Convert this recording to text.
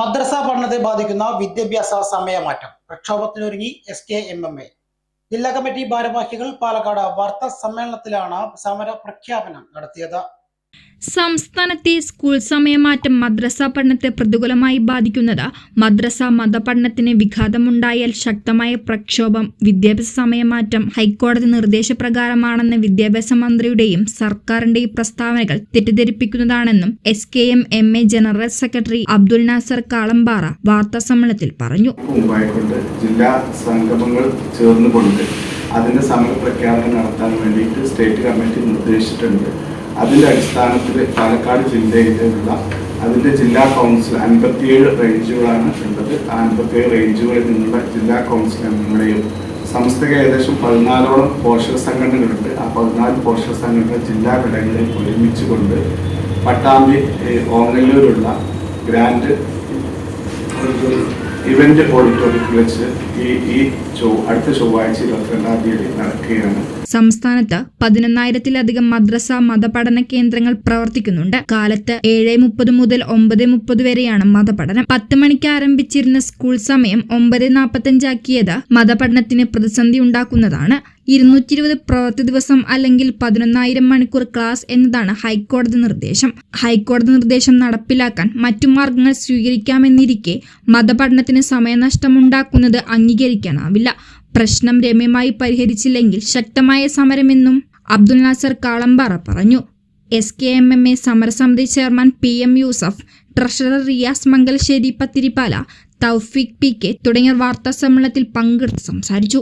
മദ്രസ പഠനത്തെ ബാധിക്കുന്ന വിദ്യാഭ്യാസ സമയമാറ്റം പ്രക്ഷോഭത്തിനൊരുങ്ങി SKMMA. ജില്ലാ കമ്മിറ്റി ഭാരവാഹികൾ പാലക്കാട് വാർത്താ സമ്മേളനത്തിലാണ് സമര പ്രഖ്യാപനം നടത്തിയത്. സംസ്ഥാനത്തെ സ്കൂൾ സമയമാറ്റം മദ്രസ പഠനത്തെ പ്രതികൂലമായി ബാധിക്കുന്നത് മദ്രസ മതപഠനത്തിന് വിഘാതമുണ്ടായാൽ ശക്തമായ പ്രക്ഷോഭം. വിദ്യാഭ്യാസ സമയമാറ്റം ഹൈക്കോടതി നിർദ്ദേശപ്രകാരമാണെന്ന വിദ്യാഭ്യാസ മന്ത്രിയുടെയും സർക്കാരിന്റെയും പ്രസ്താവനകൾ തെറ്റിദ്ധരിപ്പിക്കുന്നതാണെന്നും SKMMA general secretary Abdul Nasar Kalampara വാർത്താ സമ്മേളനത്തിൽ പറഞ്ഞു. ജില്ലാ സംഗമങ്ങൾ ചേർന്നുകൊണ്ട് അതിന്റെ സമര പ്രഖ്യാപനം നടത്താൻ വേണ്ടിയിട്ട് സ്റ്റേറ്റ് കമ്മിറ്റി നിർദ്ദേശിച്ചിട്ടുണ്ട്. അതിന്റെ അടിസ്ഥാനത്തിൽ പാലക്കാട് ജില്ലയിലുള്ള അതിന്റെ ജില്ലാ കൗൺസിൽ 57 റേഞ്ചുകളാണ് ഉള്ളത്. ആ 57 റേഞ്ചുകളിൽ നിന്നുള്ള ജില്ലാ കൗൺസിൽ അംഗങ്ങളെയും സംസ്ഥയ്ക്ക് ഏകദേശം 14ഓളം പോഷക സംഘടനകളുണ്ട്. ആ 14 പോഷക സംഘടന ജില്ലാ ഘടകങ്ങളിൽ ഒരുമിച്ചുകൊണ്ട് പട്ടാമ്പി ഓങ്ങല്ലൂരുള്ള ഗ്രാൻഡ് ഇവന്റ് ഓഡിറ്റോറിയത്തിൽ വെച്ച് അടുത്ത ചൊവ്വാഴ്ച 22-ാം തീയതി നടക്കുകയാണ്. സംസ്ഥാനത്ത് 11,000-ത്തിലധികം മദ്രസ മതപഠന കേന്ദ്രങ്ങൾ പ്രവർത്തിക്കുന്നുണ്ട്. കാലത്ത് 7:30 മുതൽ 9:30 വരെയാണ് മതപഠനം. 10 മണിക്ക് ആരംഭിച്ചിരുന്ന സ്കൂൾ സമയം 9:45 ആക്കിയത് മതപഠനത്തിന് പ്രതിസന്ധി ഉണ്ടാക്കുന്നതാണ്. 220 പ്രവൃത്തി ദിവസം അല്ലെങ്കിൽ 11,000 മണിക്കൂർ ക്ലാസ് എന്നതാണ് ഹൈക്കോടതി നിർദ്ദേശം. ഹൈക്കോടതി നിർദ്ദേശം നടപ്പിലാക്കാൻ മറ്റു മാർഗങ്ങൾ സ്വീകരിക്കാമെന്നിരിക്കെ മതപഠനത്തിന് സമയനഷ്ടമുണ്ടാക്കുന്നത് അംഗീകരിക്കാനാവില്ല. പ്രശ്നം രമ്യമായി പരിഹരിച്ചില്ലെങ്കിൽ ശക്തമായ സമരമെന്നും അബ്ദുൽ നാസർ കാളമ്പാറ പറഞ്ഞു. SKMMA സമരസമിതി chairman PM Yusuf, treasurer Riyas Mangalassery Pathiripala, Thoufeeq PK തുടങ്ങിയവർ വാർത്താ സമ്മേളനത്തിൽ പങ്കെടുത്ത് സംസാരിച്ചു.